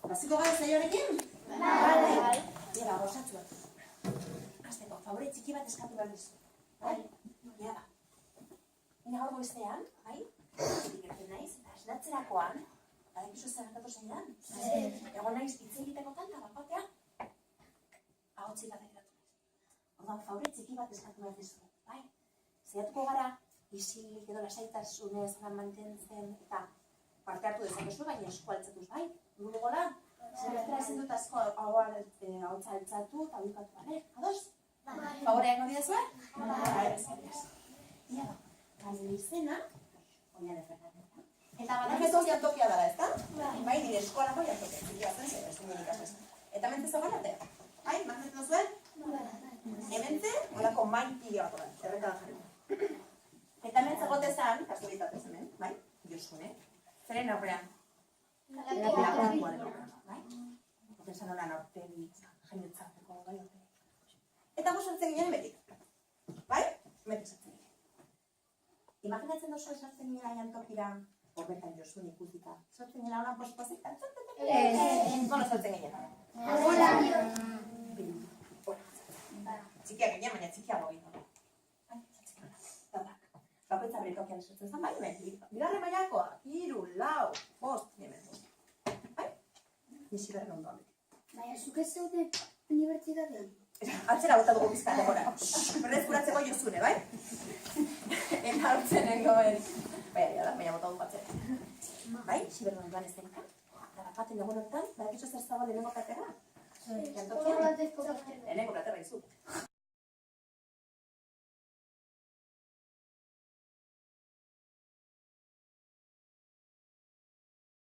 Hasiko gara zaioarekin? Bai. Ega, gozatzu bat. Hasteko, favore txiki bat eskatu behar dizu. Bai? Ega da. Ina gaur goiztean, bai? Ikertzen naiz, eta esnatzerakoan, badakizu zer gertatu zeinan? Egon naiz hitz egitekotan eta bat-batean, ahotzik bat egiratu naiz. Orduan, favore txiki bat eskatu behar dizu. Bai? Zaiatuko gara, isilik edo lasaitasunez mantentzen eta parte hartu dezakezu, baina esku altzatuz, bai? Gudu gola? Zerretara ezin dut asko ahotza altzatu eta bukatu, bale? Ados? Favorea ego didazue? Bai, bezaliaz. Ia da, gari izena, oian ezbertatzen. Eta badakezu jantokia dara, ezta? Bai, nire eskolako jantokia. Zikia zen, ez duen ikasez. Eta mentze zagoen arte? Bai, marketu zuen? Hementze, olako maintila bat oran, errekada jarri. Eta hementze gotezan, kasualitatez hemen, bai? Josune. Zeren aurrean? Laguntua den aurrean, bai? Otesan horan aurtegi, jainotzarteko, bai aurtegi. Eta gu sartzen ginen betik. Bai? Betik sartzen ginen. Imaginatzen dozu sartzen ginen jantokira, horretan Josun ikusita. Sartzen ginen horan pospozik, nola sartzen ginen? Hola. Txikiak ginen, baina txikiago ginen. Bai, sartzen ginen. Bakoitza bere tokian esertzen zen, bai, bigarren mailakoa, 3, 4, 5, hemen. Bai? Nisi berren ondoan beti. Baina, zuk ez zeude unibertsitatean? Atzera bota dugu bizka demora. Berrezkuratzeko Josune, bai? Eta hartzen nengoen. Baina bota dugu atzera. Bai, ziberren ondoan ez denka. Eta bapaten egun hortan, badakizu zer zabal lehenengo katera? Jantokian? Lehenengo katera izu.